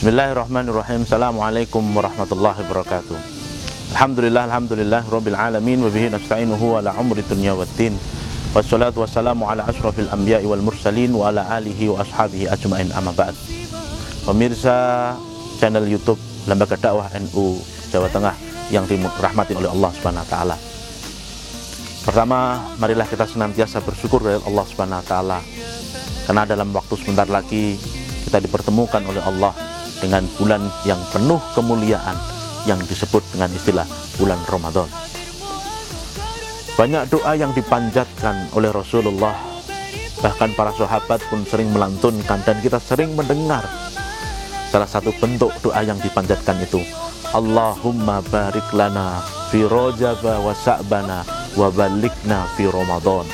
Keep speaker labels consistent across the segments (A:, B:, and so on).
A: Bismillahirrahmanirrahim. Assalamualaikum warahmatullahi wabarakatuh. Alhamdulillah rabbil alamin wa bihi nasta'inuhu ala umri dunya waddin. Wassalatu wassalamu ala ashrafil anbiya'i wal mursalin wa ala alihi wa ashabihi ajma'in, amma ba'd. Pemirsa channel YouTube Lembaga Dakwah NU Jawa Tengah yang dirahmati oleh Allah Subhanahu wa taala. Pertama, marilah kita senantiasa bersyukur kepada Allah Subhanahu wa taala, karena dalam waktu sebentar lagi kita dipertemukan oleh Allah dengan bulan yang penuh kemuliaan yang disebut dengan istilah bulan Ramadan. Banyak doa yang dipanjatkan oleh Rasulullah, bahkan para sahabat pun sering melantunkan dan kita sering mendengar. Salah satu bentuk doa yang dipanjatkan itu, Allahumma barik lana fi Rajab wa Sa'bana wa balikna fi Ramadan.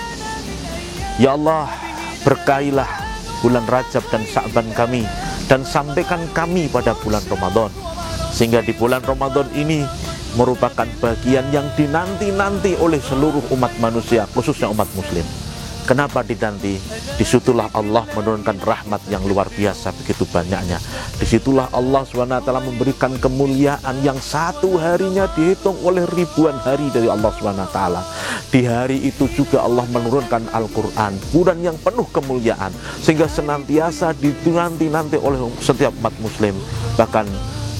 A: Ya Allah, berkailah bulan Rajab dan Sa'ban kami, dan sampaikan kami pada bulan Ramadan, sehingga di bulan Ramadan ini merupakan bagian yang dinanti-nanti oleh seluruh umat manusia, khususnya umat muslim. Kenapa dinanti? Disitulah Allah menurunkan rahmat yang luar biasa, begitu banyaknya. Disitulah Allah SWT memberikan kemuliaan yang satu harinya dihitung oleh ribuan hari dari Allah SWT. Di hari itu juga Allah menurunkan Al-Quran, bulan yang penuh kemuliaan, sehingga senantiasa dinanti-nanti oleh setiap umat muslim. Bahkan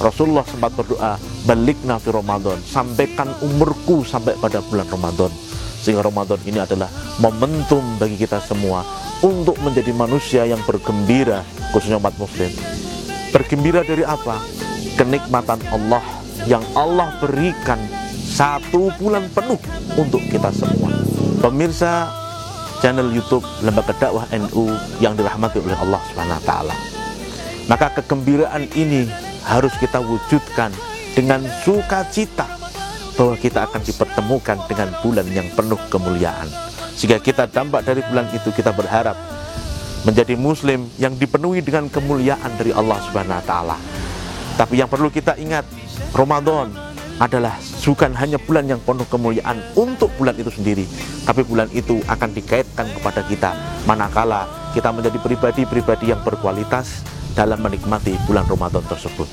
A: Rasulullah sempat berdoa, balikna fi Ramadan, sampaikan umurku sampai pada bulan Ramadan. Sehingga Ramadan ini adalah momentum bagi kita semua untuk menjadi manusia yang bergembira, khususnya umat muslim. Bergembira dari apa? Kenikmatan Allah yang Allah berikan satu bulan penuh untuk kita semua. Pemirsa channel YouTube Lembaga Dakwah NU yang dirahmati oleh Allah Subhanahu wa taala, maka kegembiraan ini harus kita wujudkan dengan sukacita, bahwa kita akan dipertemukan dengan bulan yang penuh kemuliaan. Sehingga kita dampak dari bulan itu, kita berharap menjadi muslim yang dipenuhi dengan kemuliaan dari Allah Subhanahu wa taala. Tapi yang perlu kita ingat, Ramadan adalah bukan hanya bulan yang penuh kemuliaan untuk bulan itu sendiri, tapi bulan itu akan dikaitkan kepada kita manakala kita menjadi pribadi-pribadi yang berkualitas dalam menikmati bulan Ramadan tersebut.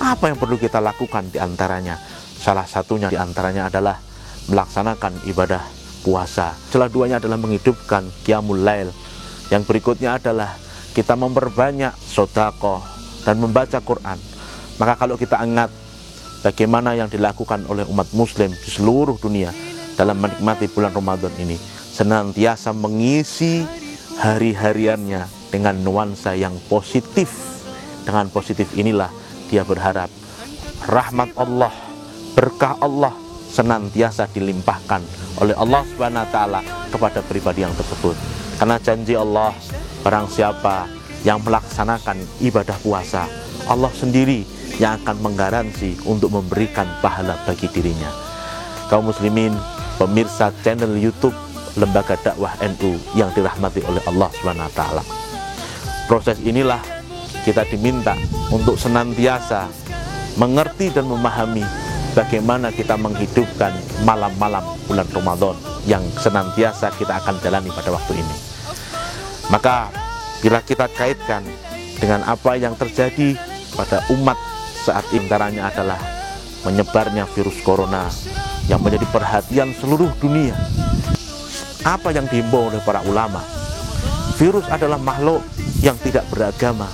A: Apa yang perlu kita lakukan diantaranya? Salah satunya diantaranya adalah melaksanakan ibadah puasa. Salah duanya adalah menghidupkan qiyamul lail. Yang berikutnya adalah kita memperbanyak sedekah dan membaca Quran. Maka kalau kita ingat bagaimana yang dilakukan oleh umat muslim di seluruh dunia dalam menikmati bulan Ramadan ini, senantiasa mengisi hari-hariannya dengan nuansa yang positif. Dengan positif inilah dia berharap rahmat Allah, berkah Allah senantiasa dilimpahkan oleh Allah Subhanahu wa taala kepada pribadi yang tersebut. Karena janji Allah, barang siapa yang melaksanakan ibadah puasa, Allah sendiri yang akan menggaransi untuk memberikan pahala bagi dirinya. Kaum muslimin, pemirsa channel YouTube Lembaga Dakwah NU yang dirahmati oleh Allah Subhanahu wa taala, proses inilah kita diminta untuk senantiasa mengerti dan memahami bagaimana kita menghidupkan malam-malam bulan Ramadan yang senantiasa kita akan jalani pada waktu ini. Maka bila kita kaitkan dengan apa yang terjadi pada umat saat intaranya adalah menyebarnya virus corona yang menjadi perhatian seluruh dunia. Apa yang dihimbau oleh para ulama? Virus adalah makhluk yang tidak beragama.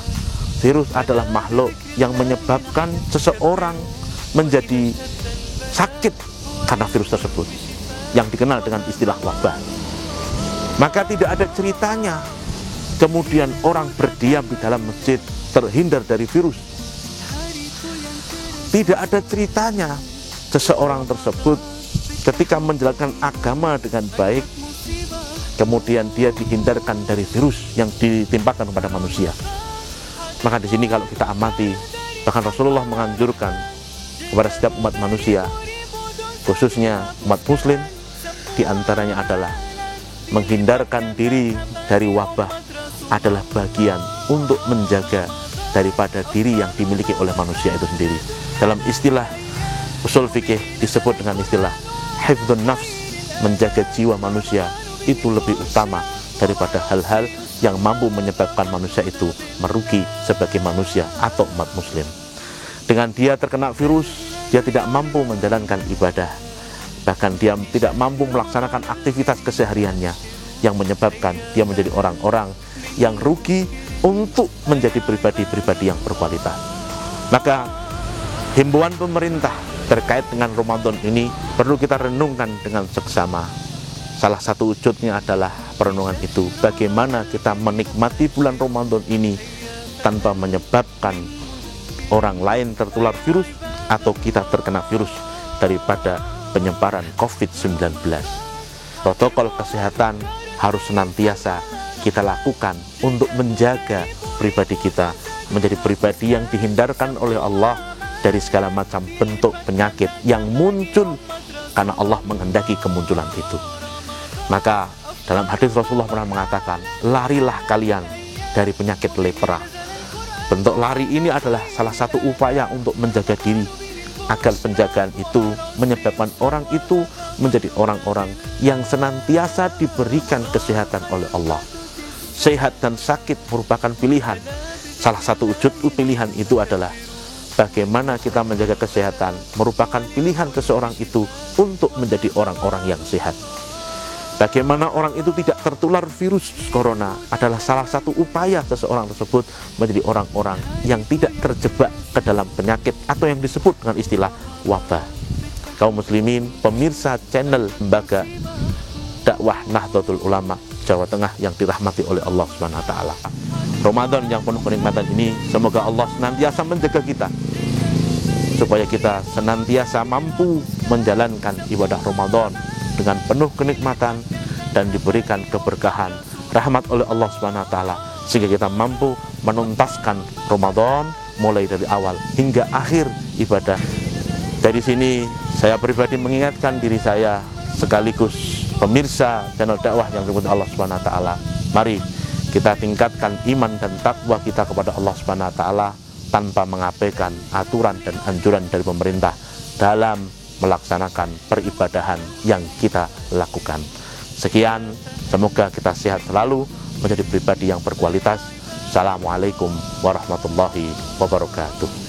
A: Virus adalah makhluk yang menyebabkan seseorang menjadi sakit karena virus tersebut, yang dikenal dengan istilah wabah. Maka tidak ada ceritanya kemudian orang berdiam di dalam masjid terhindar dari virus. Tidak ada ceritanya seseorang tersebut ketika menjalankan agama dengan baik, kemudian dia dihindarkan dari virus yang ditimpakan kepada manusia. Maka di sini kalau kita amati, bahkan Rasulullah menganjurkan kepada setiap umat manusia, khususnya umat muslim, diantaranya adalah menghindarkan diri dari wabah adalah bagian untuk menjaga daripada diri yang dimiliki oleh manusia itu sendiri. Dalam istilah usul fikih disebut dengan istilah hifdzun nafs, menjaga jiwa manusia itu lebih utama daripada hal-hal yang mampu menyebabkan manusia itu merugi sebagai manusia atau umat muslim. Dengan dia terkena virus, dia tidak mampu menjalankan ibadah, bahkan dia tidak mampu melaksanakan aktivitas kesehariannya, yang menyebabkan dia menjadi orang-orang yang rugi untuk menjadi pribadi-pribadi yang berkualitas. Maka himbauan pemerintah terkait dengan Ramadan ini perlu kita renungkan dengan seksama. Salah satu wujudnya adalah perenungan itu, bagaimana kita menikmati bulan Ramadan ini tanpa menyebabkan orang lain tertular virus atau kita terkena virus daripada penyebaran COVID-19. Protokol kesehatan harus senantiasa kita lakukan untuk menjaga pribadi kita menjadi pribadi yang dihindarkan oleh Allah dari segala macam bentuk penyakit yang muncul karena Allah menghendaki kemunculan itu. Maka dalam hadis Rasulullah pernah mengatakan, larilah kalian dari penyakit lepra. Bentuk lari ini adalah salah satu upaya untuk menjaga diri, agar penjagaan itu menyebabkan orang itu menjadi orang-orang yang senantiasa diberikan kesehatan oleh Allah. Sehat dan sakit merupakan pilihan. Salah satu wujud pilihan itu adalah bagaimana kita menjaga kesehatan merupakan pilihan seseorang itu untuk menjadi orang-orang yang sehat. Bagaimana orang itu tidak tertular virus corona adalah salah satu upaya seseorang tersebut menjadi orang-orang yang tidak terjebak ke dalam penyakit atau yang disebut dengan istilah wabah. Kaum muslimin, pemirsa channel Lembaga Dakwah Nahdlatul Ulama Jawa Tengah yang dirahmati oleh Allah SWT. Ramadan yang penuh kenikmatan ini, semoga Allah senantiasa menjaga kita supaya kita senantiasa mampu menjalankan ibadah Ramadan dengan penuh kenikmatan dan diberikan keberkahan rahmat oleh Allah SWT, sehingga kita mampu menuntaskan Ramadan mulai dari awal hingga akhir ibadah. Dari sini saya pribadi mengingatkan diri saya sekaligus pemirsa channel dakwah yang dirahmati Allah SWT, mari kita tingkatkan iman dan takwa kita kepada Allah SWT tanpa mengabaikan aturan dan anjuran dari pemerintah dalam melaksanakan peribadahan yang kita lakukan. Sekian, semoga kita sehat selalu, menjadi pribadi yang berkualitas. Assalamualaikum warahmatullahi wabarakatuh.